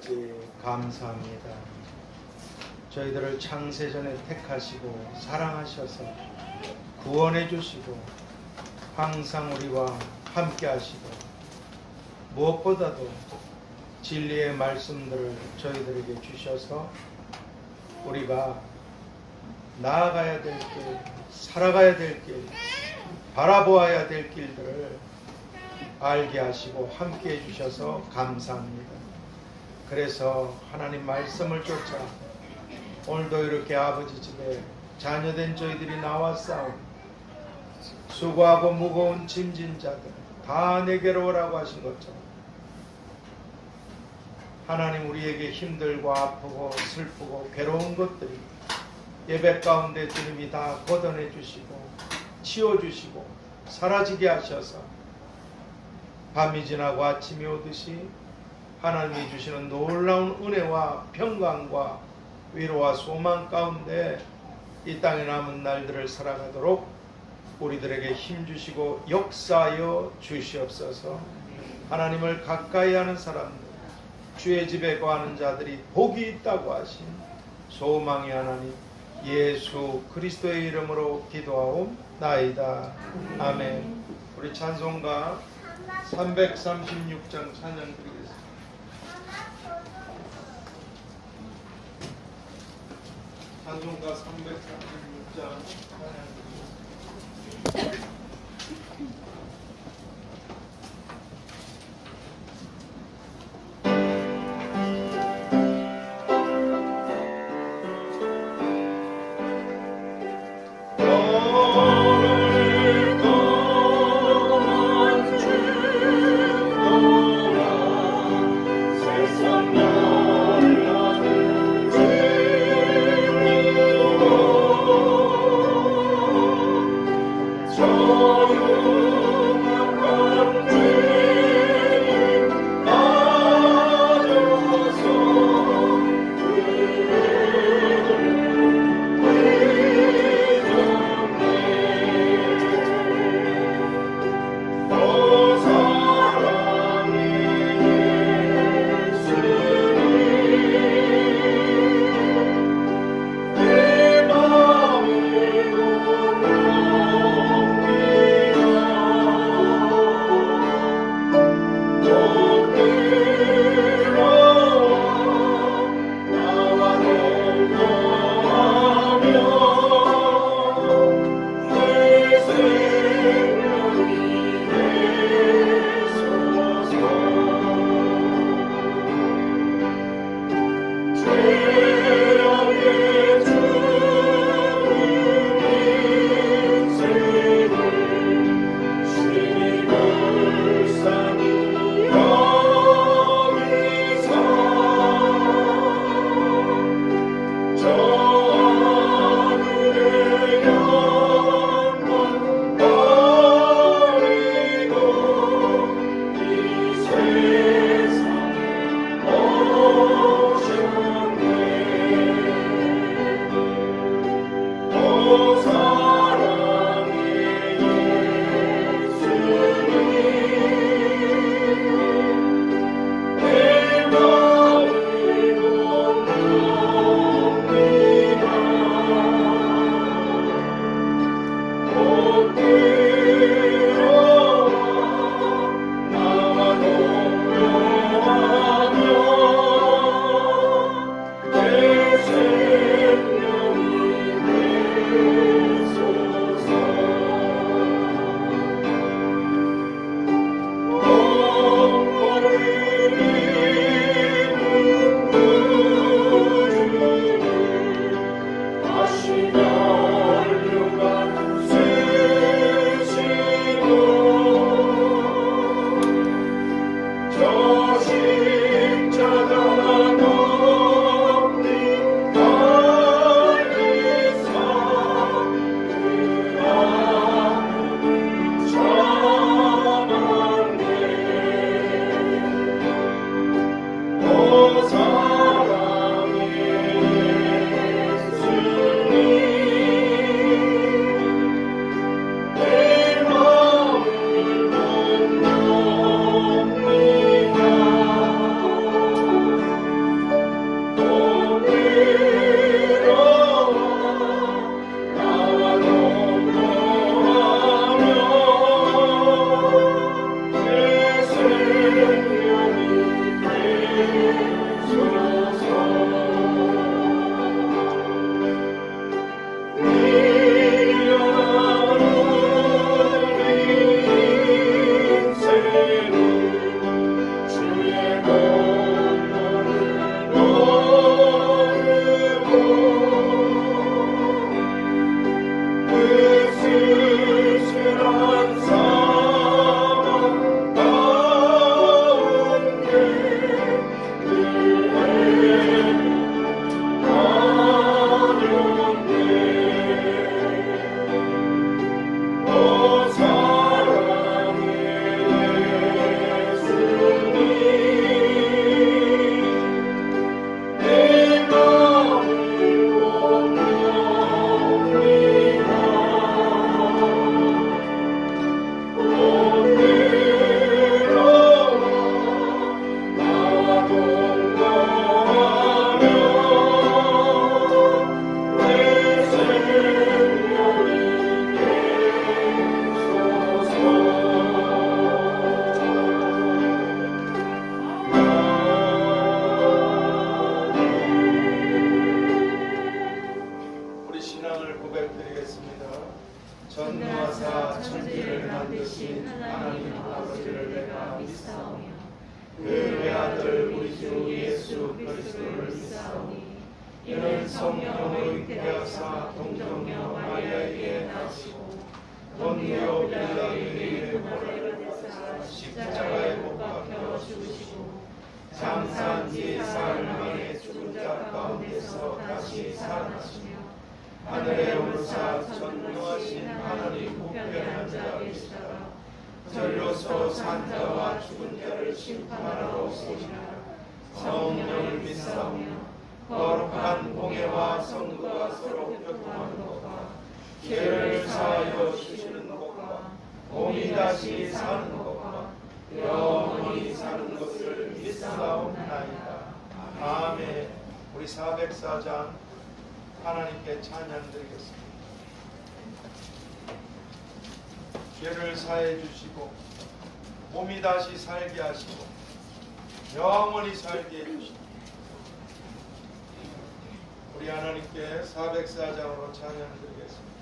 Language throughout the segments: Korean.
아버지 감사합니다. 저희들을 창세전에 택하시고 사랑하셔서 구원해 주시고 항상 우리와 함께 하시고 무엇보다도 진리의 말씀들을 저희들에게 주셔서 우리가 나아가야 될 길, 살아가야 될 길, 바라보아야 될 길들을 알게 하시고 함께 해주셔서 감사합니다. 그래서 하나님 말씀을 쫓아 오늘도 이렇게 아버지 집에 자녀된 저희들이 나와 싸움, 수고하고 무거운 짐진 자들 다 내게로 오라고 하신 것처럼 하나님 우리에게 힘들고 아프고 슬프고 괴로운 것들이 예배 가운데 주님이 다 걷어내 주시고 치워주시고 사라지게 하셔서 밤이 지나고 아침이 오듯이 하나님이 주시는 놀라운 은혜와 평강과 위로와 소망 가운데 이 땅에 남은 날들을 살아가도록 우리들에게 힘주시고 역사하여 주시옵소서. 하나님을 가까이 하는 사람들, 주의 집에 거하는 자들이 복이 있다고 하신 소망의 하나님 예수 그리스도의 이름으로 기도하옵나이다. 아멘. 우리 찬송가 336장 찬양 드리겠습니다. 찬송가 336장 찬양 드리겠습니다. 저 주 예수 그리스도를 믿사오니 이는 성령으로 잉태하사 동정녀 마리아에게 나시고 본디오 빌라도에게 고난을 십자가에 못 박혀 죽으시고 장사한 뒤 사흘 만에 죽은 자 가운데서 다시 살아나시며 하늘에 오르사 전능하신 하나님 우편에 앉아 계시다가 절로서 산 자와 죽은 자를 심판하러 오시리라. 성령을 믿사오며 거룩한 공예와 성도가 서로 교통하는 것과 죄를 사하여 주시는 것과 몸이 다시 사는 것과 영원히 사는 것을 믿사옵나이다. 아멘. 우리 404장 하나님께 찬양드리겠습니다. 죄를 사해 주시고 몸이 다시 살게 하시고 영원히 살게 해주시고 우리 하나님께 404장으로 찬양드리겠습니다.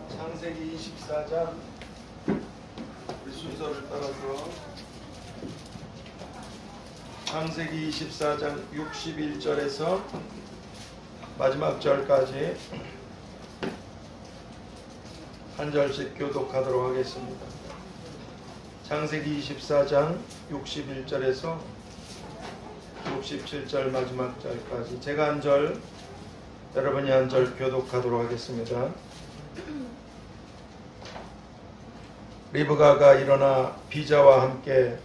창세기 24장 우리 순서를 따라서 창세기 24장 61절에서 마지막 절까지 한 절씩 교독하도록 하겠습니다. 창세기 24장 61절에서 67절 마지막 절까지 제가 한 절, 여러분이 한 절 교독하도록 하겠습니다. 리브가가 일어나 비자와 함께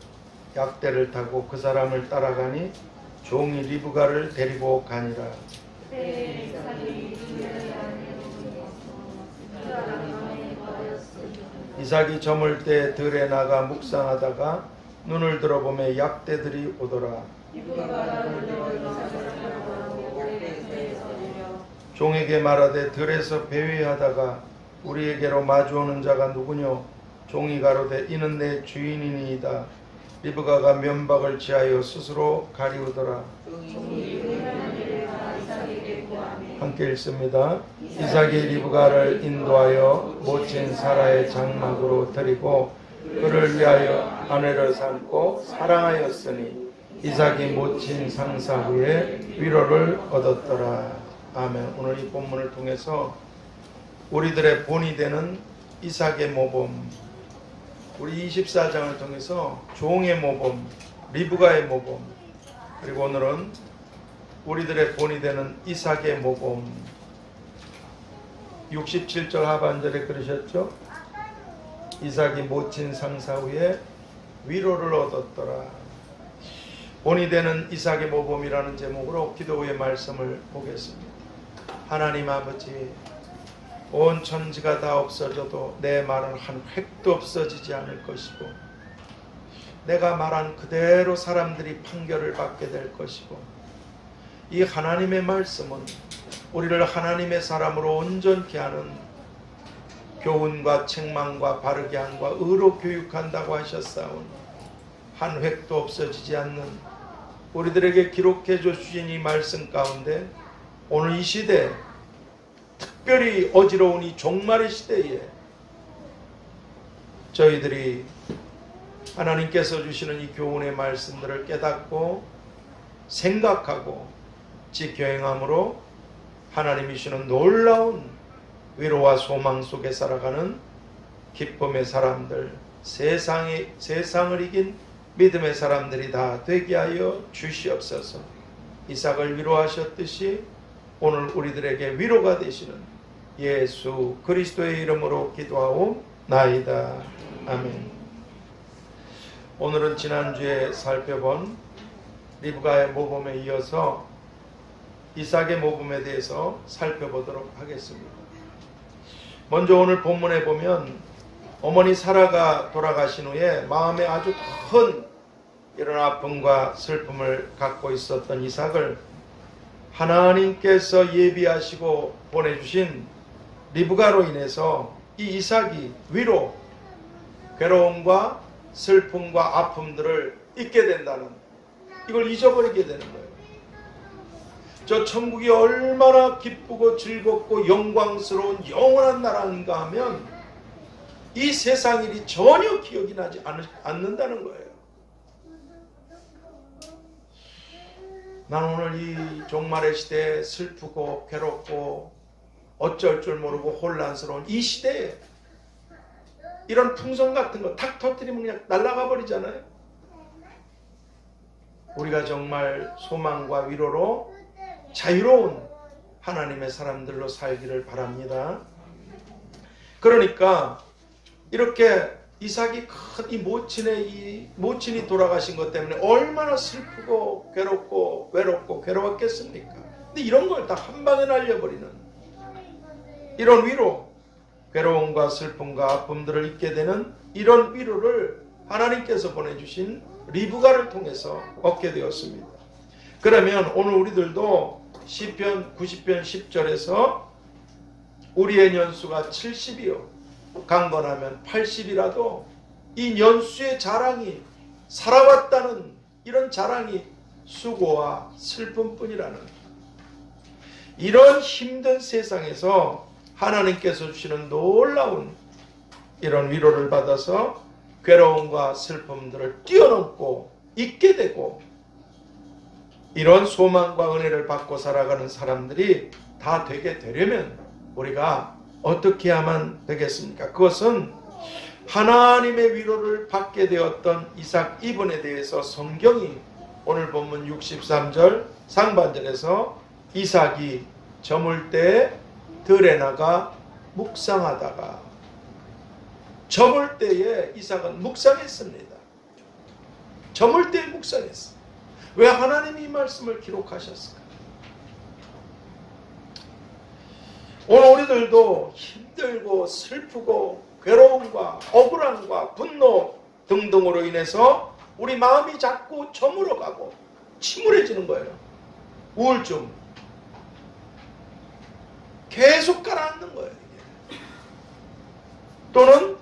약대를 타고 그 사람을 따라가니 종이 리브가를 데리고 가니라. 이삭이 저물 때 들에 나가 묵상하다가 눈을 들어보매 약대들이 오더라. 종에게 말하되 들에서 배회하다가 우리에게로 마주오는 자가 누구뇨? 종이 가로되 이는 내 주인이니이다. 리브가가 면박을 지하여 스스로 가리우더라. 함께 읽습니다. 이삭이 리브가를 인도하여 모친 사라의 장막으로 데리고 그를 위하여 아내를 삼고 사랑하였으니 이삭이 모친 상사 후에 위로를 얻었더라. 아멘. 오늘 이 본문을 통해서 우리들의 본이 되는 이삭의 모범, 우리 24장을 통해서 종의 모범, 리브가의 모범, 그리고 오늘은 우리들의 본이 되는 이삭의 모범. 67절 하반절에 그러셨죠? 이삭이 모친 상사 후에 위로를 얻었더라. 본이 되는 이삭의 모범이라는 제목으로 기도의 말씀을 보겠습니다. 하나님 아버지, 온 천지가 다 없어져도 내 말은 한 획도 없어지지 않을 것이고, 내가 말한 그대로 사람들이 판결을 받게 될 것이고, 이 하나님의 말씀은 우리를 하나님의 사람으로 온전케 하는 교훈과 책망과 바르게 함과 의로 교육한다고 하셨사오니 한 획도 없어지지 않는 우리들에게 기록해 주신 이 말씀 가운데 오늘 이 시대, 특별히 어지러운 이 종말의 시대에 저희들이 하나님께서 주시는 이 교훈의 말씀들을 깨닫고 생각하고 지켜 행함으로 하나님이 주시는 놀라운 위로와 소망 속에 살아가는 기쁨의 사람들, 세상을 이긴 믿음의 사람들이 다 되게 하여 주시옵소서. 이삭을 위로하셨듯이 오늘 우리들에게 위로가 되시는 예수 그리스도의 이름으로 기도하옵나이다. 아멘. 오늘은 지난주에 살펴본 리브가의 모범에 이어서 이삭의 모범에 대해서 살펴보도록 하겠습니다. 먼저 오늘 본문에 보면 어머니 사라가 돌아가신 후에 마음에 아주 큰 이런 아픔과 슬픔을 갖고 있었던 이삭을 하나님께서 예비하시고 보내주신 리브가로 인해서 이 이삭이 위로, 괴로움과 슬픔과 아픔들을 잊게 된다는, 이걸 잊어버리게 되는 거예요. 저 천국이 얼마나 기쁘고 즐겁고 영광스러운 영원한 나라인가 하면 이 세상 일이 전혀 기억이 나지 않는다는 거예요. 나는 오늘 이 종말의 시대에 슬프고 괴롭고 어쩔 줄 모르고 혼란스러운 이 시대에 이런 풍선 같은 거 탁 터뜨리면 그냥 날아가 버리잖아요. 우리가 정말 소망과 위로로 자유로운 하나님의 사람들로 살기를 바랍니다. 그러니까 이렇게 이삭이 큰 이 모친이 돌아가신 것 때문에 얼마나 슬프고 괴롭고 외롭고 괴로웠겠습니까? 근데 이런 걸 다 한 방에 날려버리는 이런 위로, 괴로움과 슬픔과 아픔들을 잊게 되는 이런 위로를 하나님께서 보내주신 리브가를 통해서 얻게 되었습니다. 그러면 오늘 우리들도 시편 90편 10절에서 우리의 연수가 70이요 강건하면 80이라도 이 연수의 자랑이, 살아왔다는 이런 자랑이 수고와 슬픔뿐이라는, 이런 힘든 세상에서 하나님께서 주시는 놀라운 이런 위로를 받아서 괴로움과 슬픔들을 뛰어넘고 잊게 되고 이런 소망과 은혜를 받고 살아가는 사람들이 다 되게 되려면 우리가 어떻게 하면 되겠습니까? 그것은 하나님의 위로를 받게 되었던 이삭 이분에 대해서 성경이 오늘 본문 63절 상반절에서 이삭이 저물 때 들에 나가 묵상하다가, 저물 때에 이삭은 묵상했습니다. 저물 때에 묵상했어요. 왜 하나님이 이 말씀을 기록하셨을까? 오늘 우리들도 힘들고 슬프고 괴로움과 억울함과 분노 등등으로 인해서 우리 마음이 자꾸 저물어가고 침울해지는 거예요. 우울증 계속 가라앉는 거예요. 이게. 또는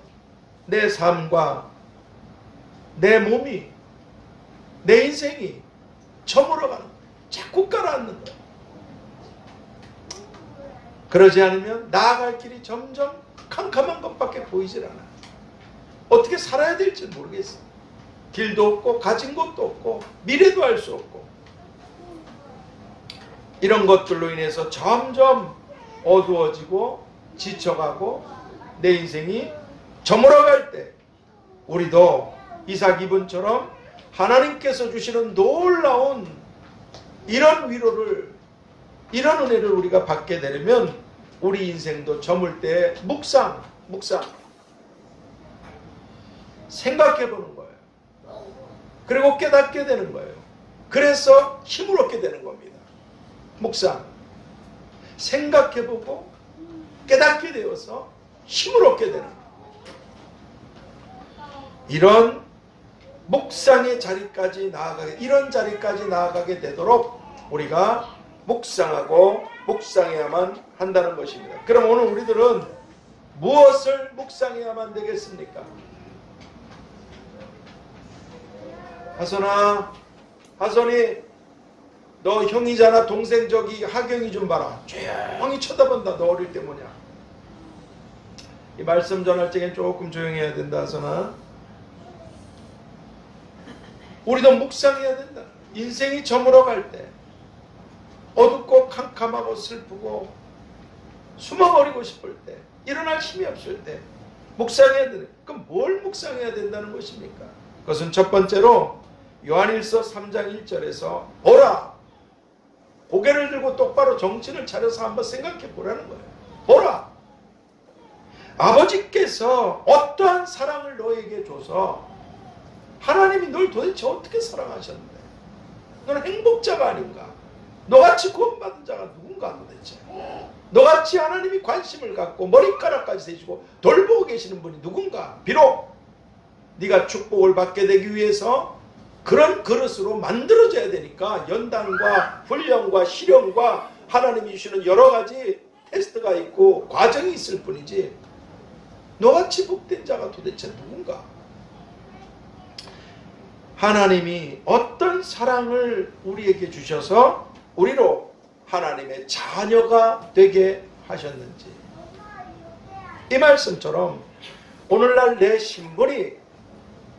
내 삶과 내 몸이 내 인생이 저물어가는 거예요. 자꾸 가라앉는 거예요. 그러지 않으면 나아갈 길이 점점 캄캄한 것밖에 보이질 않아요. 어떻게 살아야 될지 모르겠어요. 길도 없고 가진 것도 없고 미래도 알 수 없고 이런 것들로 인해서 점점 어두워지고 지쳐가고 내 인생이 저물어갈 때 우리도 이삭 이분처럼 하나님께서 주시는 놀라운 이런 위로를 이런 은혜를 우리가 받게 되려면 우리 인생도 저물 때 묵상 생각해 보는 거예요. 그리고 깨닫게 되는 거예요. 그래서 힘을 얻게 되는 겁니다. 묵상 생각해 보고 깨닫게 되어서 힘을 얻게 되는 거예요. 이런 묵상의 자리까지 나아가게 이런 자리까지 나아가게 되도록 우리가 묵상하고 묵상해야만 한다는 것입니다. 그럼 오늘 우리들은 무엇을 묵상해야만 되겠습니까? 하선이 너 형이잖아. 동생 저기 하경이 좀 봐라. 조용히 쳐다본다. 너 어릴 때 뭐냐. 이 말씀 전할 적엔 조금 조용해야 된다. 하선아. 우리도 묵상해야 된다. 인생이 저물어갈 때 어둡고 캄캄하고 슬프고 숨어버리고 싶을 때 일어날 힘이 없을 때 묵상해야 되는. 그럼 뭘 묵상해야 된다는 것입니까? 그것은 첫 번째로 요한일서 3장 1절에서 보라. 고개를 들고 똑바로 정신을 차려서 한번 생각해 보라는 거예요. 보라. 아버지께서 어떠한 사랑을 너에게 줘서 하나님이 널 도대체 어떻게 사랑하셨는데 너는 행복자가 아닌가? 너같이 구원받은 자가 누군가 도대체? 너같이 하나님이 관심을 갖고 머리카락까지 세시고 돌보고 계시는 분이 누군가? 비록 네가 축복을 받게 되기 위해서 그런 그릇으로 만들어져야 되니까 연단과 훈련과 시련과 하나님이 주시는 여러 가지 테스트가 있고 과정이 있을 뿐이지 너같이 복된 자가 도대체 누군가? 하나님이 어떤 사랑을 우리에게 주셔서 우리로 하나님의 자녀가 되게 하셨는지 이 말씀처럼 오늘날 내 신분이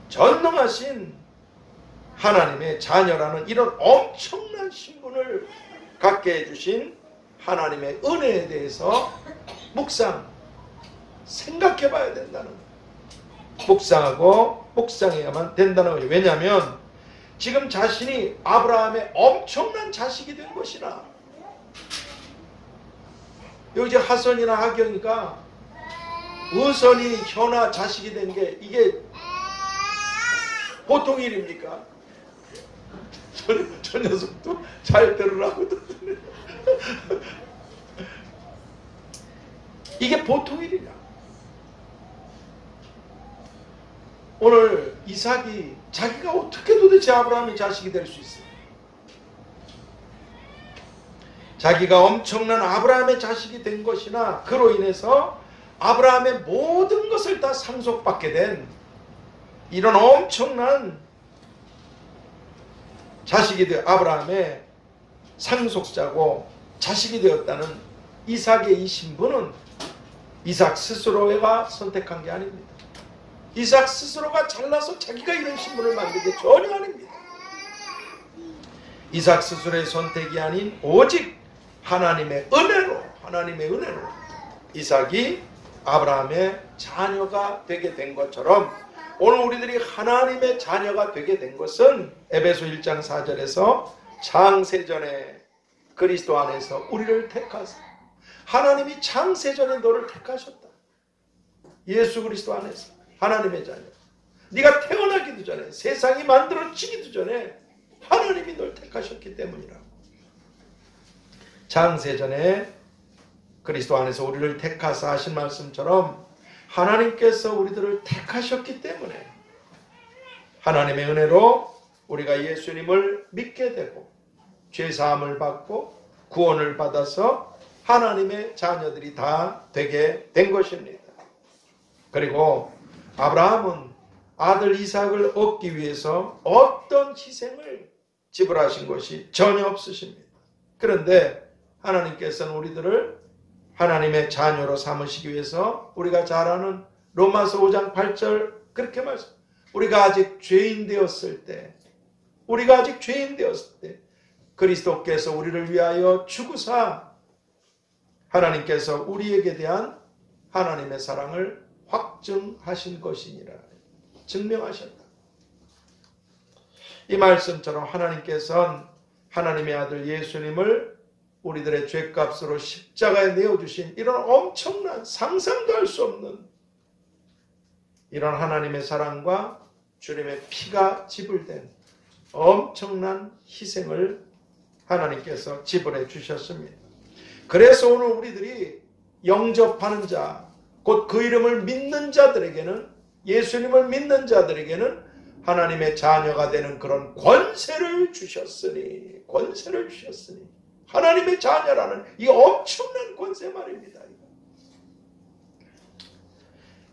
전능하신 하나님의 자녀라는 이런 엄청난 신분을 갖게 해주신 하나님의 은혜에 대해서 생각해 봐야 된다는 거예요. 묵상하고 묵상해야만 된다는 거예요. 왜냐하면 지금 자신이 아브라함의 엄청난 자식이 된 것이나 여기 이제 하선이나 하경이가 우선이 현아 자식이 된 게 이게 보통 일입니까? 저 녀석도 잘 들으라고 이게 보통 일이냐? 오늘 이삭이 자기가 어떻게 도대체 아브라함의 자식이 될 수 있어요? 자기가 엄청난 아브라함의 자식이 된 것이나 그로 인해서 아브라함의 모든 것을 다 상속받게 된 이런 엄청난 자식이 되어 아브라함의 상속자고 자식이 되었다는 이삭의 이 신분은 이삭 스스로가 선택한 게 아닙니다. 이삭 스스로가 잘나서 자기가 이런 신분을 만든 게 전혀 아닙니다. 이삭 스스로의 선택이 아닌 오직 하나님의 은혜로 이삭이 아브라함의 자녀가 되게 된 것처럼 오늘 우리들이 하나님의 자녀가 되게 된 것은 에베소 1장 4절에서 창세전에 그리스도 안에서 우리를 택하사 하나님이 창세전에 너를 택하셨다. 예수 그리스도 안에서 하나님의 자녀. 네가 태어나기도 전에 세상이 만들어지기도 전에 하나님이 널 택하셨기 때문이라고. 창세전에 그리스도 안에서 우리를 택하사 하신 말씀처럼 하나님께서 우리들을 택하셨기 때문에 하나님의 은혜로 우리가 예수님을 믿게 되고 죄사함을 받고 구원을 받아서 하나님의 자녀들이 다 되게 된 것입니다. 그리고 아브라함은 아들 이삭을 얻기 위해서 어떤 희생을 지불하신 것이 전혀 없으십니다. 그런데 하나님께서는 우리들을 하나님의 자녀로 삼으시기 위해서 우리가 잘 아는 로마서 5장 8절 그렇게 말씀. 우리가 아직 죄인 되었을 때 그리스도께서 우리를 위하여 죽으사 하나님께서 우리에게 대한 하나님의 사랑을 확증하신 것이니라. 증명하셨다. 이 말씀처럼 하나님께서는 하나님의 아들 예수님을 우리들의 죄값으로 십자가에 내어주신 이런 엄청난 상상도 할 수 없는 이런 하나님의 사랑과 주님의 피가 지불된 엄청난 희생을 하나님께서 지불해 주셨습니다. 그래서 오늘 우리들이 영접하는 자, 곧 그 이름을 믿는 자들에게는 예수님을 믿는 자들에게는 하나님의 자녀가 되는 그런 권세를 주셨으니 하나님의 자녀라는 이 엄청난 권세 말입니다.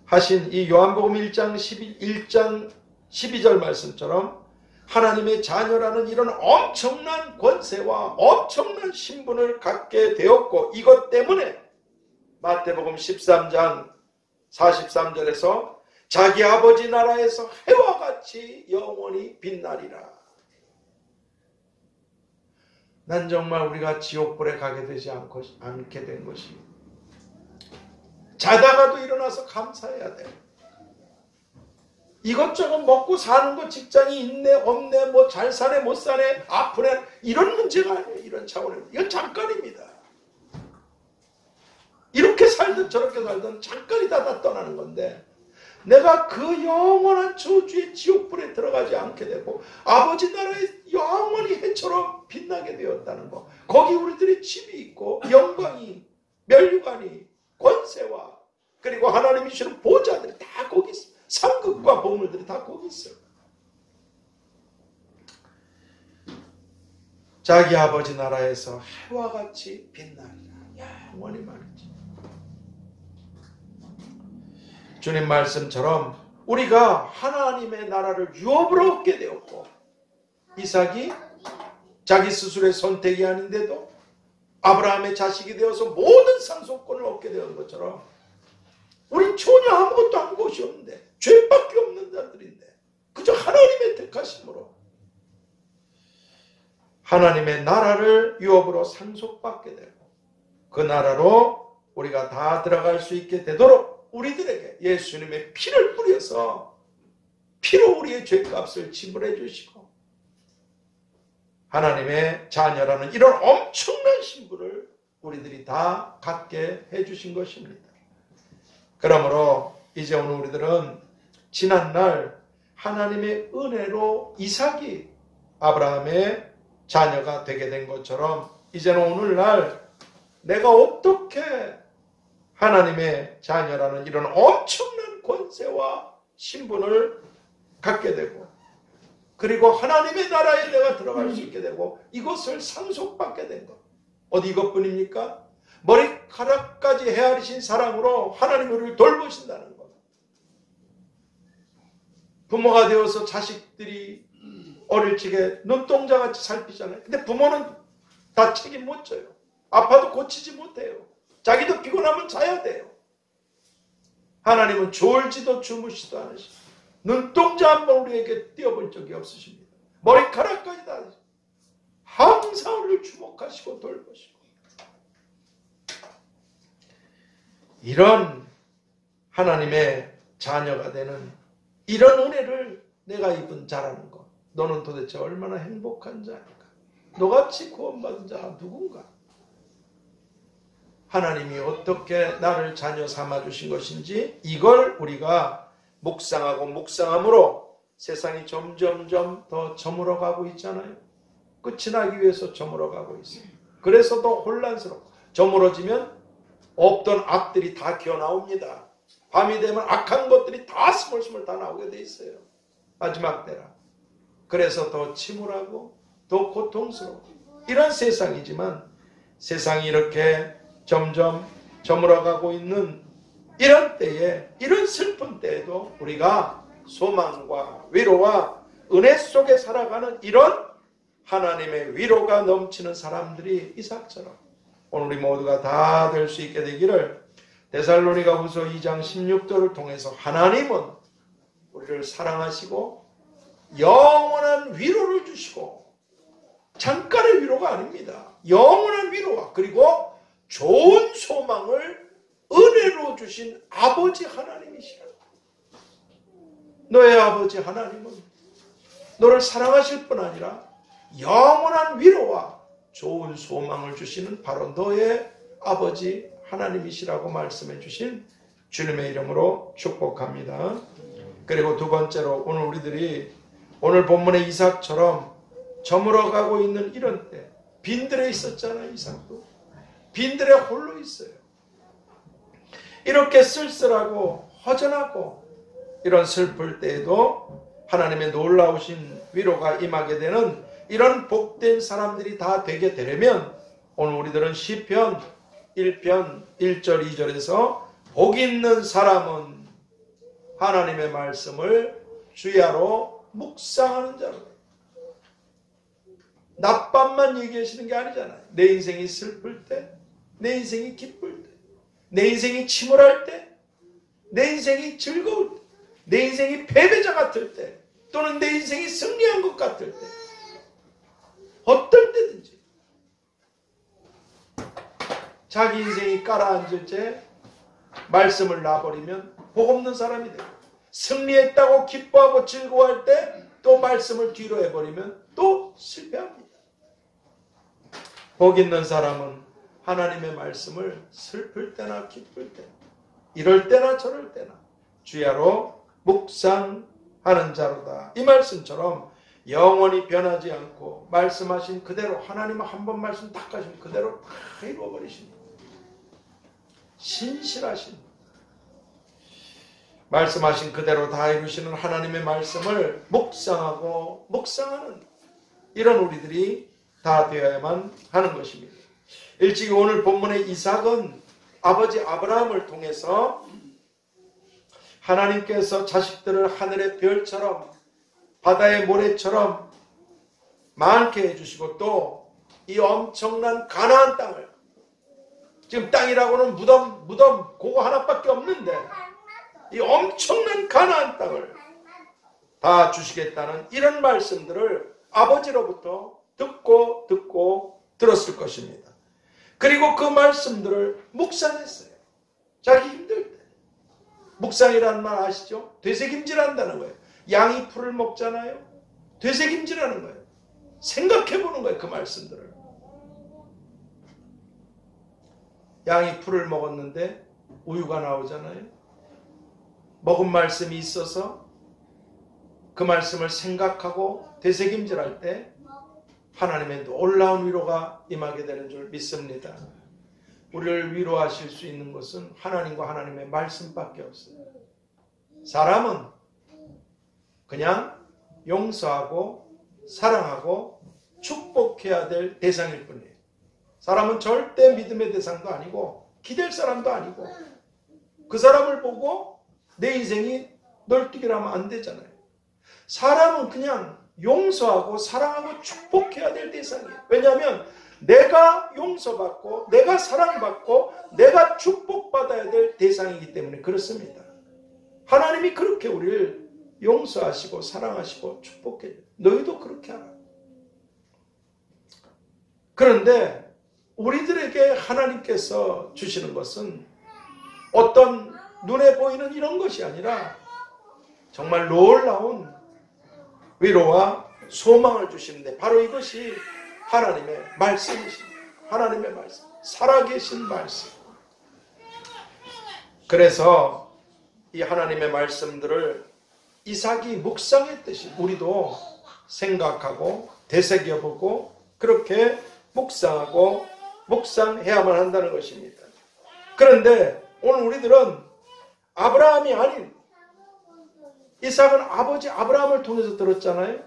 하신 이 요한복음 1장 12절 말씀처럼 하나님의 자녀라는 이런 엄청난 권세와 엄청난 신분을 갖게 되었고 이것 때문에 마태복음 13장 43절에서 자기 아버지 나라에서 해와 같이 영원히 빛나리라. 난 정말 우리가 지옥불에 가게 되지 않게 된 것이 자다가도 일어나서 감사해야 돼. 이것저것 먹고 사는 거 직장이 있네 없네 뭐 잘 사네 못 사네 아프네 이런 문제가 아니에요. 이런 차원에서 이건 잠깐입니다. 이렇게 살든 저렇게 살든 잠깐이다 다 떠나는 건데 내가 그 영원한 저주의 지옥불에 들어가지 않게 되고 아버지 나라에 영원히 해처럼 빛나게 되었다는 거. 거기 우리들의 집이 있고 영광이 멸류관이 권세와 그리고 하나님이 주시는 보좌들이 다 거기 있어요. 상급과 보물들이 다 거기 있어요. 자기 아버지 나라에서 해와 같이 빛나리라. 영원히 말이지. 주님 말씀처럼 우리가 하나님의 나라를 유업으로 얻게 되었고 이삭이 자기 스스로의 선택이 아닌데도 아브라함의 자식이 되어서 모든 상속권을 얻게 되는 것처럼 우린 전혀 아무것도 한 것이 없는데 죄밖에 없는 자들인데 그저 하나님의 택하심으로 하나님의 나라를 유업으로 상속받게 되고 그 나라로 우리가 다 들어갈 수 있게 되도록 우리들에게 예수님의 피를 뿌려서 피로 우리의 죄값을 지불해 주시고 하나님의 자녀라는 이런 엄청난 신분을 우리들이 다 갖게 해주신 것입니다. 그러므로 이제 오늘 우리들은 지난날 하나님의 은혜로 이삭이 아브라함의 자녀가 되게 된 것처럼 이제는 오늘날 내가 어떻게 하나님의 자녀라는 이런 엄청난 권세와 신분을 갖게 되고 그리고 하나님의 나라에 내가 들어갈 수 있게 되고 이것을 상속받게 된 것. 어디 이것뿐입니까? 머리카락까지 헤아리신 사랑으로 하나님이 우리를 돌보신다는 것. 부모가 되어서 자식들이 어릴 적에 눈동자같이 살피잖아요. 근데 부모는 다 책임 못 져요. 아파도 고치지 못해요. 자기도 피곤하면 자야 돼요. 하나님은 졸지도 주무시도 않으시고 눈동자 한 번 우리에게 띄어본 적이 없으십니다. 머리카락까지 다 항상 우리를 주목하시고 돌보시고 이런 하나님의 자녀가 되는 이런 은혜를 내가 입은 자라는 것. 너는 도대체 얼마나 행복한 자인가? 너같이 구원받은 자가 누군가? 하나님이 어떻게 나를 자녀 삼아주신 것인지 이걸 우리가 묵상하고 묵상함으로 세상이 점점점 더 저물어가고 있잖아요. 끝이 나기 위해서 저물어가고 있어요. 그래서 더 혼란스럽고 저물어지면 없던 악들이 다 기어나옵니다. 밤이 되면 악한 것들이 다 스물스물 다 나오게 돼 있어요. 마지막 때라. 그래서 더 침울하고 더 고통스러워. 이런 세상이지만 세상이 이렇게 점점 저물어가고 있는 이런 때에, 이런 슬픈 때에도 우리가 소망과 위로와 은혜 속에 살아가는 이런 하나님의 위로가 넘치는 사람들이 이삭처럼 오늘 우리 모두가 다 될 수 있게 되기를 데살로니가후서 2장 16절을 통해서 하나님은 우리를 사랑하시고 영원한 위로를 주시고, 잠깐의 위로가 아닙니다. 영원한 위로와 그리고 좋은 소망을 은혜로 주신 아버지 하나님이시라. 너의 아버지 하나님은 너를 사랑하실 뿐 아니라 영원한 위로와 좋은 소망을 주시는 바로 너의 아버지 하나님이시라고 말씀해 주신 주님의 이름으로 축복합니다. 그리고 두 번째로 오늘 우리들이 오늘 본문의 이삭처럼 저물어가고 있는 이런 때, 빈들에 있었잖아요. 이삭도 빈들에 홀로 있어요. 이렇게 쓸쓸하고 허전하고 이런 슬플 때에도 하나님의 놀라우신 위로가 임하게 되는 이런 복된 사람들이 다 되게 되려면 오늘 우리들은 시편 1편 1절 2절에서 복 있는 사람은 하나님의 말씀을 주야로 묵상하는 자로. 낮밤만 얘기하시는 게 아니잖아요. 내 인생이 슬플 때, 내 인생이 기쁠 때, 내 인생이 침울할 때, 내 인생이 즐거울 때, 내 인생이 패배자 같을 때, 또는 내 인생이 승리한 것 같을 때, 어떨 때든지 자기 인생이 깔아앉을 때 말씀을 놔버리면 복 없는 사람이 돼요. 승리했다고 기뻐하고 즐거워할 때 또 말씀을 뒤로 해버리면 또 실패합니다. 복 있는 사람은 하나님의 말씀을 슬플 때나 기쁠 때, 이럴 때나 저럴 때나 주야로 묵상하는 자로다. 이 말씀처럼 영원히 변하지 않고 말씀하신 그대로, 하나님은 한 번 말씀 딱 하시면 그대로 다 이루어버리십니다. 신실하신, 말씀하신 그대로 다 이루시는 하나님의 말씀을 묵상하고 묵상하는 이런 우리들이 다 되어야만 하는 것입니다. 일찍이 오늘 본문의 이삭은 아버지 아브라함을 통해서 하나님께서 자식들을 하늘의 별처럼 바다의 모래처럼 많게 해주시고 또 이 엄청난 가나안 땅을, 지금 땅이라고는 무덤 그거 하나밖에 없는데 이 엄청난 가나안 땅을 다 주시겠다는 이런 말씀들을 아버지로부터 듣고 들었을 것입니다. 그리고 그 말씀들을 묵상했어요. 자기 힘들 때. 묵상이라는 말 아시죠? 되새김질한다는 거예요. 양이 풀을 먹잖아요. 되새김질하는 거예요. 생각해보는 거예요. 그 말씀들을. 양이 풀을 먹었는데 우유가 나오잖아요. 먹은 말씀이 있어서 그 말씀을 생각하고 되새김질할 때 하나님의 놀라운 위로가 임하게 되는 줄 믿습니다. 우리를 위로하실 수 있는 것은 하나님과 하나님의 말씀밖에 없어요. 사람은 그냥 용서하고 사랑하고 축복해야 될 대상일 뿐이에요. 사람은 절대 믿음의 대상도 아니고 기댈 사람도 아니고 그 사람을 보고 내 인생이 널뛰기라면 안 되잖아요. 사람은 그냥 용서하고 사랑하고 축복해야 될 대상이에요. 왜냐하면 내가 용서받고 내가 사랑받고 내가 축복받아야 될 대상이기 때문에 그렇습니다. 하나님이 그렇게 우리를 용서하시고 사랑하시고 축복해요. 너희도 그렇게 하라. 그런데 우리들에게 하나님께서 주시는 것은 어떤 눈에 보이는 이런 것이 아니라 정말 놀라운 위로와 소망을 주시는데 바로 이것이 하나님의 말씀이십니다. 하나님의 말씀, 살아계신 말씀. 그래서 이 하나님의 말씀들을 이삭이 묵상했듯이 우리도 생각하고 되새겨보고 그렇게 묵상하고 묵상해야만 한다는 것입니다. 그런데 오늘 우리들은 아브라함이 아닌 이삭은 아버지 아브라함을 통해서 들었잖아요.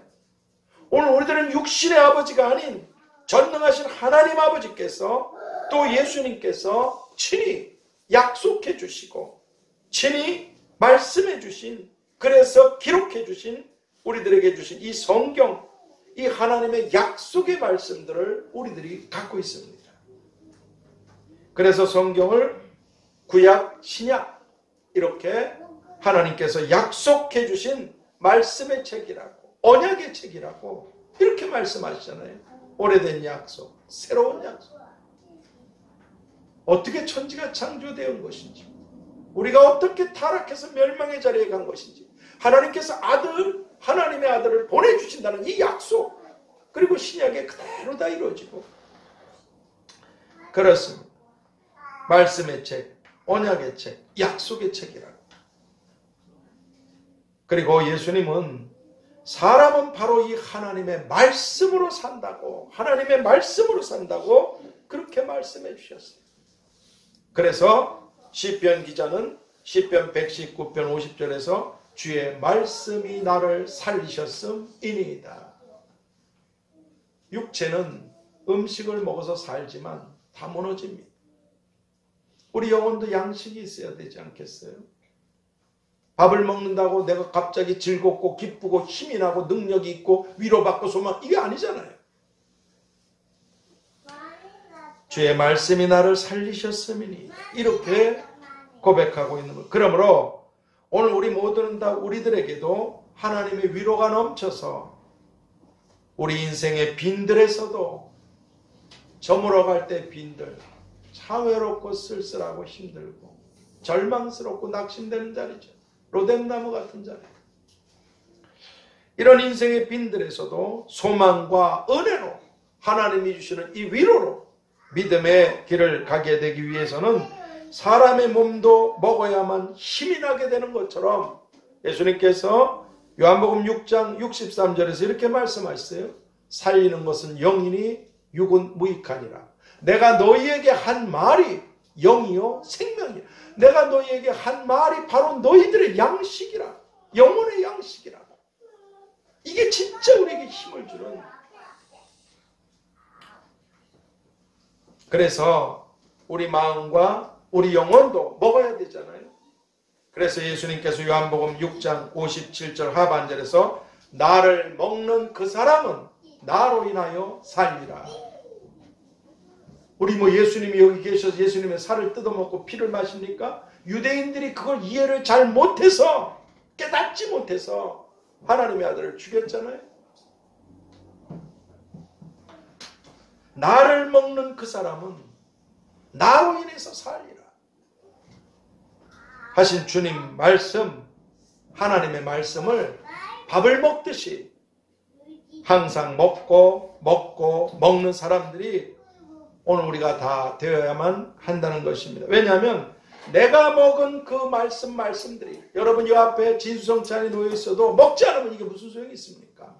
오늘 우리들은 육신의 아버지가 아닌 전능하신 하나님 아버지께서 또 예수님께서 친히 약속해 주시고 친히 말씀해 주신, 그래서 기록해 주신, 우리들에게 주신 이 성경, 이 하나님의 약속의 말씀들을 우리들이 갖고 있습니다. 그래서 성경을 구약, 신약 이렇게 하나님께서 약속해 주신 말씀의 책이라고, 언약의 책이라고 이렇게 말씀하시잖아요. 오래된 약속, 새로운 약속. 어떻게 천지가 창조되어 온 것인지, 우리가 어떻게 타락해서 멸망의 자리에 간 것인지, 하나님께서 하나님의 아들을 보내주신다는 이 약속, 그리고 신약에 그대로 다 이루어지고 그렇습니다. 말씀의 책, 언약의 책, 약속의 책이라고. 그리고 예수님은 사람은 바로 이 하나님의 말씀으로 산다고, 하나님의 말씀으로 산다고 그렇게 말씀해 주셨어요. 그래서 시편 기자는 시편 119편 50절에서 주의 말씀이 나를 살리셨음이니이다. 육체는 음식을 먹어서 살지만 다 무너집니다. 우리 영혼도 양식이 있어야 되지 않겠어요? 밥을 먹는다고 내가 갑자기 즐겁고 기쁘고 힘이 나고 능력이 있고 위로받고 소망, 이게 아니잖아요. 주의 말씀이 나를 살리셨음이니 이렇게 고백하고 있는 것. 그러므로 오늘 우리 모두는 다 우리들에게도 하나님의 위로가 넘쳐서 우리 인생의 빈들에서도 저물어갈 때 빈들, 참 외롭고 쓸쓸하고 힘들고 절망스럽고 낙심되는 자리죠. 로뎀나무 같은 자리. 이런 인생의 빈들에서도 소망과 은혜로 하나님이 주시는 이 위로로 믿음의 길을 가게 되기 위해서는 사람의 몸도 먹어야만 힘이 나게 되는 것처럼 예수님께서 요한복음 6장 63절에서 이렇게 말씀하셨어요. 살리는 것은 영이니 육은 무익하니라. 내가 너희에게 한 말이 영이요 생명이야. 내가 너희에게 한 말이 바로 너희들의 양식이라. 영혼의 양식이라. 이게 진짜 우리에게 힘을 주는. 그래서 우리 마음과 우리 영혼도 먹어야 되잖아요. 그래서 예수님께서 요한복음 6장 57절 하반절에서 나를 먹는 그 사람은 나로 인하여 살리라. 우리 예수님이 여기 계셔서 예수님의 살을 뜯어먹고 피를 마십니까? 유대인들이 그걸 이해를 잘 못해서, 깨닫지 못해서 하나님의 아들을 죽였잖아요. 나를 먹는 그 사람은 나로 인해서 살리라 하신 주님 말씀, 하나님의 말씀을 밥을 먹듯이 항상 먹고 먹는 사람들이 오늘 우리가 다 되어야만 한다는 것입니다. 왜냐하면 내가 먹은 그 말씀들이 여러분 요 앞에 진수성찬이 놓여 있어도 먹지 않으면 이게 무슨 소용이 있습니까?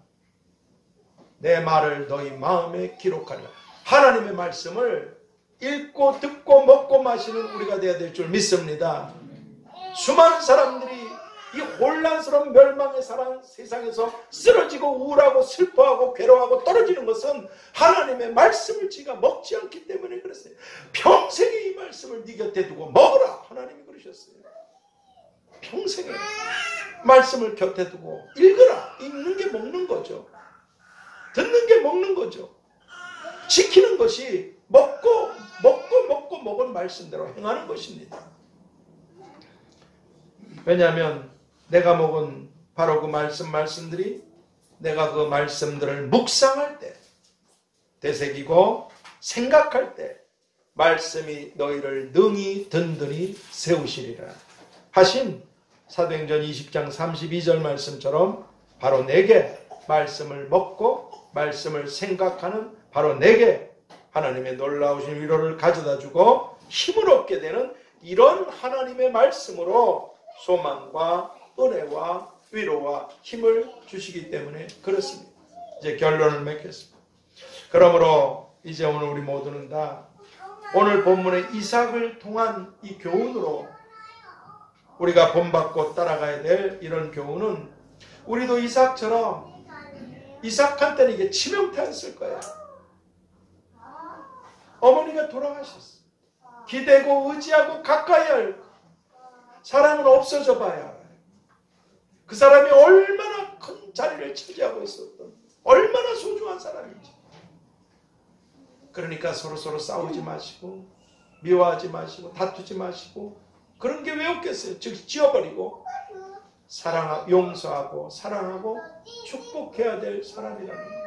내 말을 너희 마음에 기록하리라. 하나님의 말씀을 읽고 듣고 먹고 마시는 우리가 되어야 될 줄 믿습니다. 수많은 사람들이 이 혼란스러운 멸망의 세상에서 쓰러지고 우울하고 슬퍼하고 괴로워하고 떨어지는 것은 하나님의 말씀을 지가 먹지 않기 때문에 그랬어요. 평생에 이 말씀을 네 곁에 두고 먹으라. 하나님이 그러셨어요. 평생에 말씀을 곁에 두고 읽으라. 읽는 게 먹는 거죠. 듣는 게 먹는 거죠. 지키는 것이 먹고 먹은 말씀대로 행하는 것입니다. 왜냐하면 내가 먹은 바로 그 말씀들이 내가 그 말씀들을 묵상할 때, 되새기고 생각할 때 말씀이 너희를 능히 든든히 세우시리라 하신 사도행전 20장 32절 말씀처럼 바로 내게 말씀을 먹고 말씀을 생각하는 바로 내게 하나님의 놀라우신 위로를 가져다 주고 힘을 얻게 되는 이런 하나님의 말씀으로 소망과 은혜와 위로와 힘을 주시기 때문에 그렇습니다. 이제 결론을 맺겠습니다. 그러므로 이제 오늘 우리 모두는 다 오늘 본문의 이삭을 통한 이 교훈으로 우리가 본받고 따라가야 될 이런 교훈은 우리도 이삭처럼 이삭한테는 이게 치명타였을 거예요. 어머니가 돌아가셨어. 기대고 의지하고 가까이 할 사람은 없어져 봐야 알아요. 그 사람이 얼마나 큰 자리를 차지하고 있었던, 얼마나 소중한 사람인지. 그러니까 서로 싸우지 마시고 미워하지 마시고 다투지 마시고 그런 게 왜 없겠어요. 즉 지워버리고 용서하고 사랑하고 축복해야 될 사람이라는 거예요.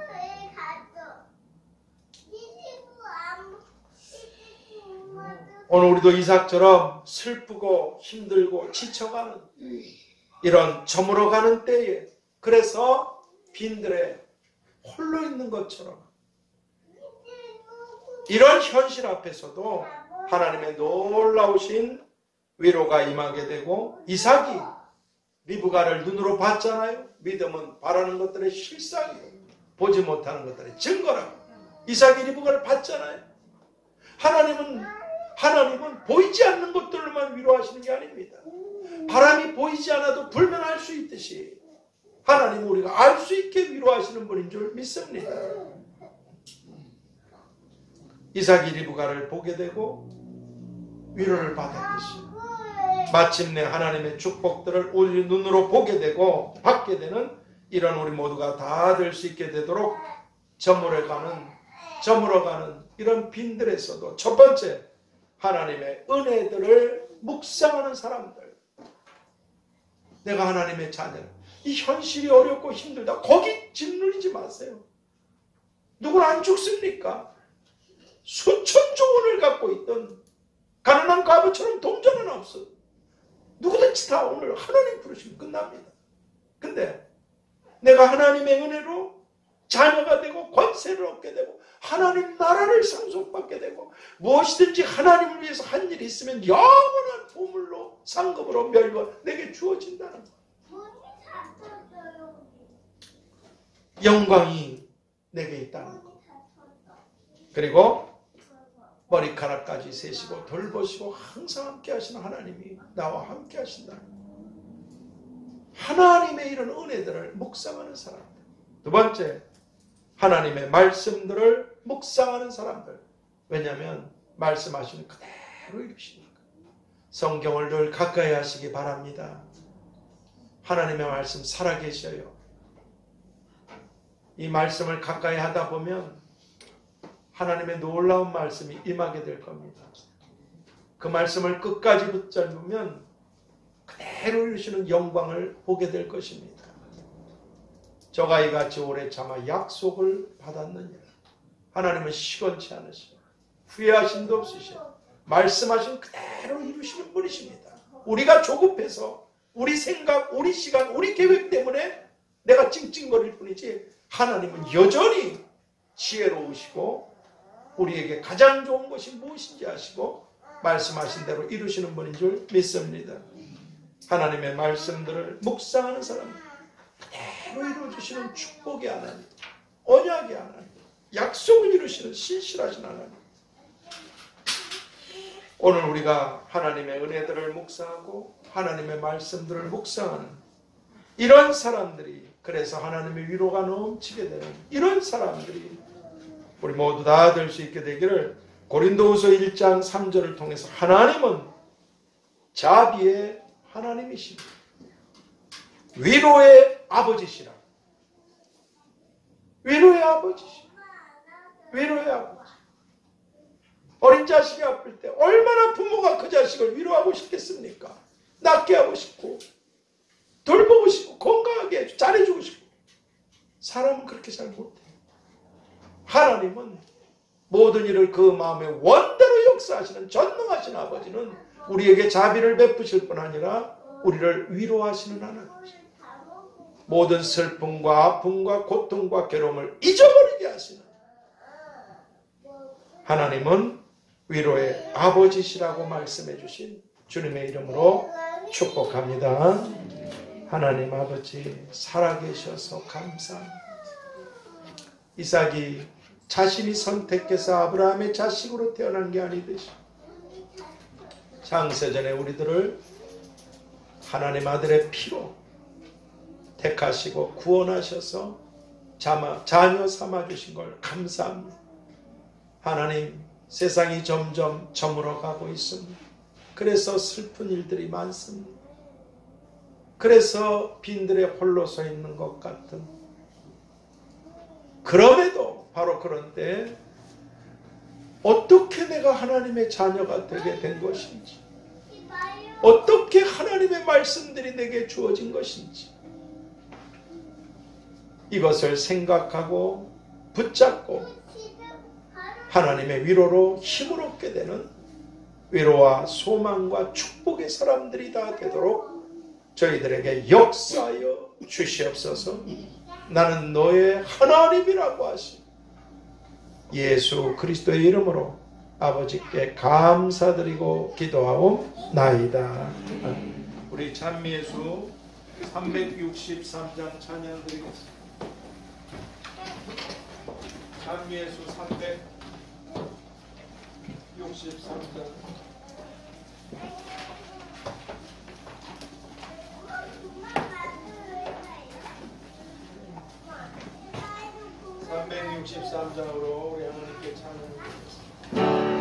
오늘 우리도 이삭처럼 슬프고 힘들고 지쳐가는 이런 저물어가는 때에, 그래서 빈들에 홀로 있는 것처럼 이런 현실 앞에서도 하나님의 놀라우신 위로가 임하게 되고, 이삭이 리브가를 눈으로 봤잖아요. 믿음은 바라는 것들의 실상이고 보지 못하는 것들의 증거라고. 이삭이 리브가를 봤잖아요. 하나님은 보이지 않는 것들로만 위로하시는 게 아닙니다. 바람이 보이지 않아도 불면 알 수 있듯이 하나님은 우리가 알 수 있게 위로하시는 분인 줄 믿습니다. 이삭이 리브가를 보게 되고 위로를 받았듯이 마침내 하나님의 축복들을 우리 눈으로 보게 되고 받게 되는 이런 우리 모두가 다 될 수 있게 되도록 저물어가는 이런 빈들에서도 첫 번째, 하나님의 은혜들을 묵상하는 사람들. 내가 하나님의 자녀. 이 현실이 어렵고 힘들다. 거기 짓눌리지 마세요. 누구는 안 죽습니까? 수천 조원을 갖고 있던 가난한 과부처럼 동전은 없어. 누구든지 다 오늘 하나님 부르시면 끝납니다. 근데 내가 하나님의 은혜로 자녀가 되고 권세를 얻게 되고 하나님 나라를 상속받게 되고 무엇이든지 하나님을 위해서 한 일이 있으면 영원한 보물로 상급으로 멸과 내게 주어진다는 것. 영광이 내게 있다는 것. 그리고 머리카락까지 세시고 돌보시고 항상 함께 하시는 하나님이 나와 함께 하신다는 것. 하나님의 이런 은혜들을 묵상하는 사람들. 두 번째, 하나님의 말씀들을 묵상하는 사람들. 왜냐하면 말씀하시는 그대로 이루시니까. 성경을 늘 가까이 하시기 바랍니다. 하나님의 말씀 살아계셔요. 이 말씀을 가까이 하다 보면 하나님의 놀라운 말씀이 임하게 될 겁니다. 그 말씀을 끝까지 붙잡으면 그대로 이루시는 영광을 보게 될 것입니다. 저가 이같이 오래 참아 약속을 받았느냐. 하나님은 시건치 않으시고 후회하심도 없으시고 말씀하신 그대로 이루시는 분이십니다. 우리가 조급해서 우리 생각, 우리 시간, 우리 계획 때문에 내가 찡찡거릴 뿐이지 하나님은 여전히 지혜로우시고 우리에게 가장 좋은 것이 무엇인지 아시고 말씀하신 대로 이루시는 분인 줄 믿습니다. 하나님의 말씀들을 묵상하는 사람, 그대로 이루어주시는 축복의 하나님, 언약의 하나님, 약속을 이루시는 신실하신 하나님. 오늘 우리가 하나님의 은혜들을 묵상하고 하나님의 말씀들을 묵상하는 이런 사람들이, 그래서 하나님의 위로가 넘치게 되는 이런 사람들이 우리 모두 다 될 수 있게 되기를 고린도후서 1장 3절을 통해서 하나님은 자비의 하나님이십니다. 위로의 아버지시라. 위로의 아버지시라. 위로의 아버지. 어린 자식이 아플 때 얼마나 부모가 그 자식을 위로하고 싶겠습니까? 낫게 하고 싶고 돌보고 싶고 건강하게 해주고 잘해주고 싶고. 사람은 그렇게 잘 못해요. 하나님은 모든 일을 그 마음의 원대로 역사하시는 전능하신 아버지는 우리에게 자비를 베푸실 뿐 아니라 우리를 위로하시는 하나님이십니다. 모든 슬픔과 아픔과 고통과 괴로움을 잊어버리게 하시는 하나님은 위로의 아버지시라고 말씀해 주신 주님의 이름으로 축복합니다. 하나님 아버지 살아계셔서 감사합니다. 이삭이 자신이 선택해서 아브라함의 자식으로 태어난 게 아니듯이 창세전에 우리들을 하나님 아들의 피로 택하시고 구원하셔서 자녀 삼아주신 걸 감사합니다. 하나님, 세상이 점점 저물어가고 있습니다. 그래서 슬픈 일들이 많습니다. 그래서 빈들에 홀로 서 있는 것 같은, 그럼에도 바로 그런데 어떻게 내가 하나님의 자녀가 되게 된 것인지, 어떻게 하나님의 말씀들이 내게 주어진 것인지, 이것을 생각하고 붙잡고 하나님의 위로로 힘을 얻게 되는 위로와 소망과 축복의 사람들이 다 되도록 저희들에게 역사하여 주시옵소서. 나는 너의 하나님이라고 하신 예수 그리스도의 이름으로 아버지께 감사드리고 기도하옵나이다. 우리 찬미예수 363장 찬양 드리겠습니다. 찬미예수 363장. (363장으로) 우리 하나님께 찬양드리겠습니다.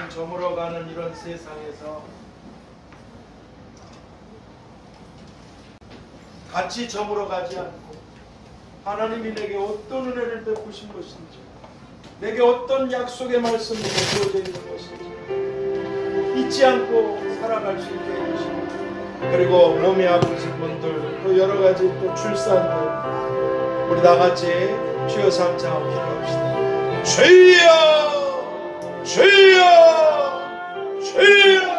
저물어가는 이런 세상에서 같이 저물어가지 않고 하나님이 내게 어떤 은혜를 베푸신 것인지, 내게 어떤 약속의 말씀이 주어져 있는 것인지, 이 잊지 않고 살아갈 수 있게 해주시고, 그리고 몸이 아프신 분들, 또 여러 가지 또 출산들, 우리 다 같이 주여 삼창하고 기도합시다. 주여, 주여, 주여.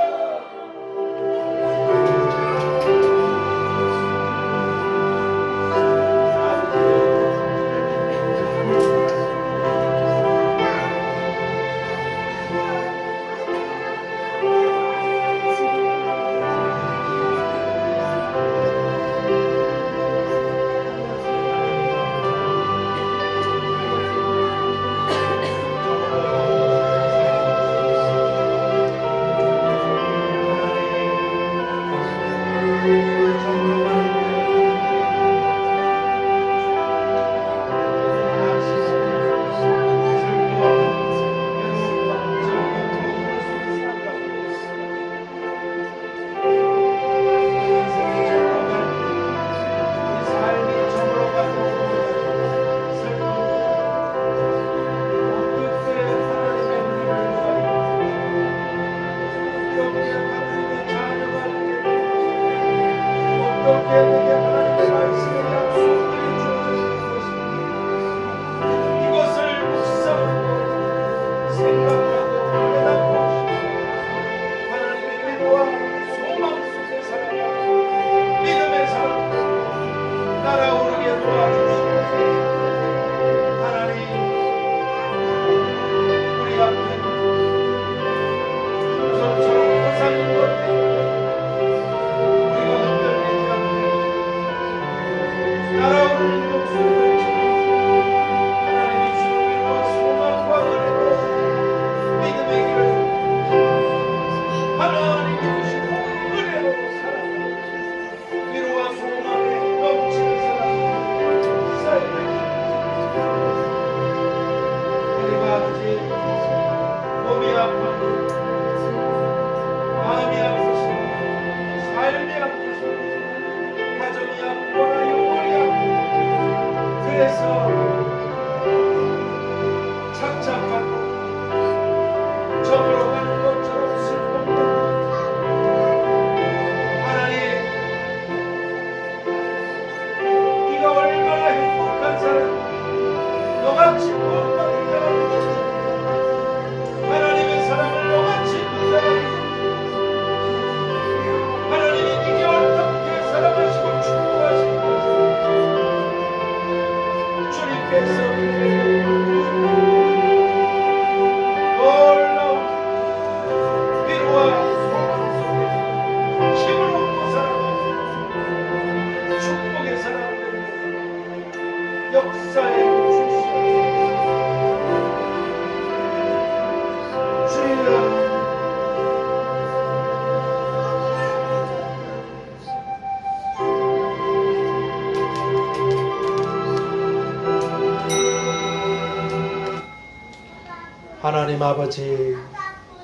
하나님 아버지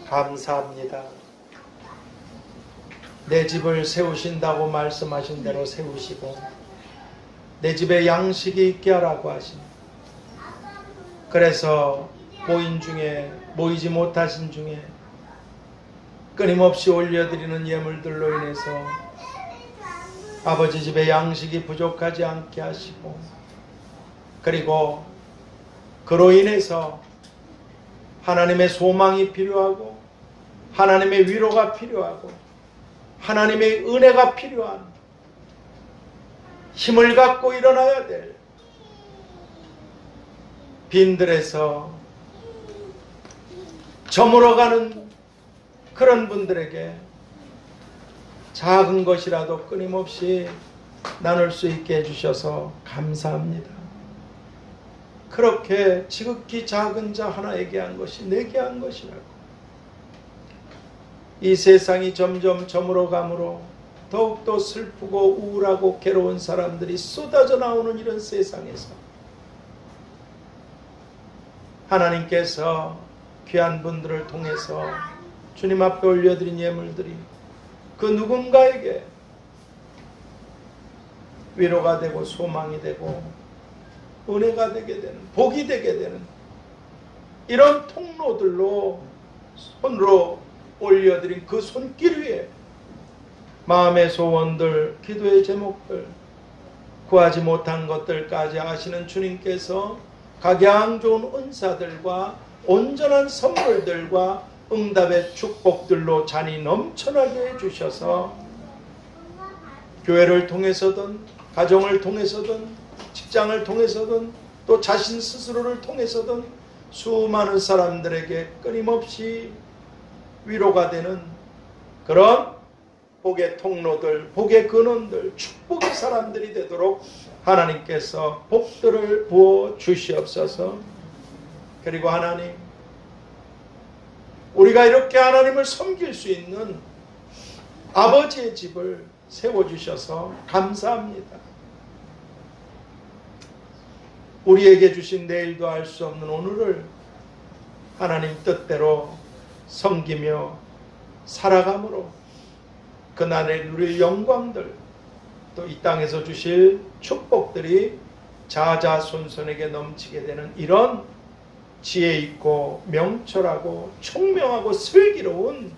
감사합니다. 내 집을 세우신다고 말씀하신 대로 세우시고 내 집에 양식이 있게 하라고 하신, 그래서 모인 중에 모이지 못하신 중에 끊임없이 올려드리는 예물들로 인해서 아버지 집에 양식이 부족하지 않게 하시고, 그리고 그로 인해서 하나님의 소망이 필요하고 하나님의 위로가 필요하고 하나님의 은혜가 필요한, 힘을 갖고 일어나야 될 빈들에서 저물어가는 그런 분들에게 작은 것이라도 끊임없이 나눌 수 있게 해주셔서 감사합니다. 그렇게 지극히 작은 자 하나에게 한 것이 내게 한 것이라고. 이 세상이 점점 저물어가므로 더욱더 슬프고 우울하고 괴로운 사람들이 쏟아져 나오는 이런 세상에서 하나님께서 귀한 분들을 통해서 주님 앞에 올려드린 예물들이 그 누군가에게 위로가 되고 소망이 되고 은혜가 되게 되는, 복이 되게 되는 이런 통로들로 손으로 올려드린 그 손길 위에 마음의 소원들, 기도의 제목들, 구하지 못한 것들까지 아시는 주님께서 각양 좋은 은사들과 온전한 선물들과 응답의 축복들로 잔이 넘쳐나게 해주셔서 교회를 통해서든 가정을 통해서든 직장을 통해서든 또 자신 스스로를 통해서든 수많은 사람들에게 끊임없이 위로가 되는 그런 복의 통로들, 복의 근원들, 축복의 사람들이 되도록 하나님께서 복들을 부어 주시옵소서. 그리고 하나님, 우리가 이렇게 하나님을 섬길 수 있는 아버지의 집을 세워주셔서 감사합니다. 우리에게 주신 내일도 알 수 없는 오늘을 하나님 뜻대로 섬기며 살아감으로 그날에 누릴 영광들, 또 이 땅에서 주실 축복들이 자자손손에게 넘치게 되는 이런 지혜 있고 명철하고 총명하고 슬기로운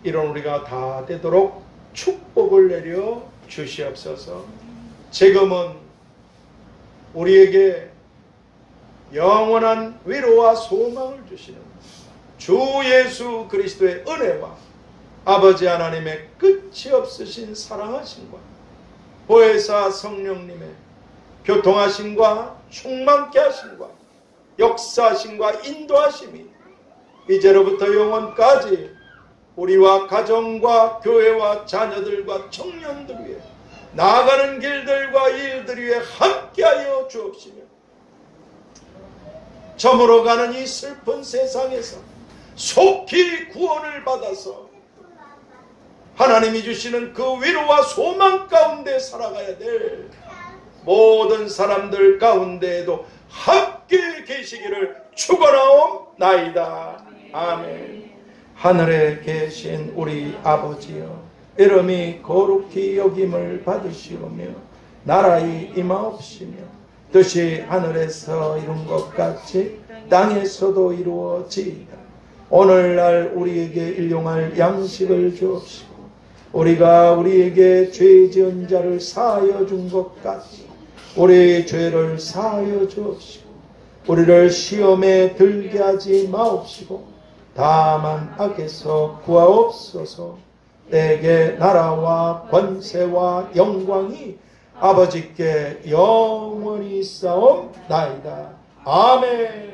이런 우리가 다 되도록 축복을 내려 주시옵소서. 지금은 우리에게 영원한 위로와 소망을 주시는 주 예수 그리스도의 은혜와 아버지 하나님의 끝이 없으신 사랑하심과 보혜사 성령님의 교통하심과 충만케 하심과 역사하심과 인도하심이 이제로부터 영원까지 우리와 가정과 교회와 자녀들과 청년들 위해 나아가는 길들과 일들 위해 함께하여 주옵시며 저물어 가는 이 슬픈 세상에서 속히 구원을 받아서 하나님이 주시는 그 위로와 소망 가운데 살아가야 될 모든 사람들 가운데에도 함께 계시기를 축원하옵나이다. 아멘. 하늘에 계신 우리 아버지여, 이름이 거룩히 여김을 받으시오며 나라의 임하옵시며 뜻이 하늘에서 이룬 것 같이 땅에서도 이루어지이다. 오늘날 우리에게 일용할 양식을 주옵시고 우리가 우리에게 죄 지은 자를 사하여 준 것 같이 우리의 죄를 사하여 주옵시고 우리를 시험에 들게 하지 마옵시고 다만 악에서 구하옵소서. 내게 나라와 권세와 영광이 아버지께 영원히 있사옵나이다. 아멘.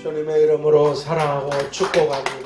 주님의 이름으로 사랑하고 축복합니다.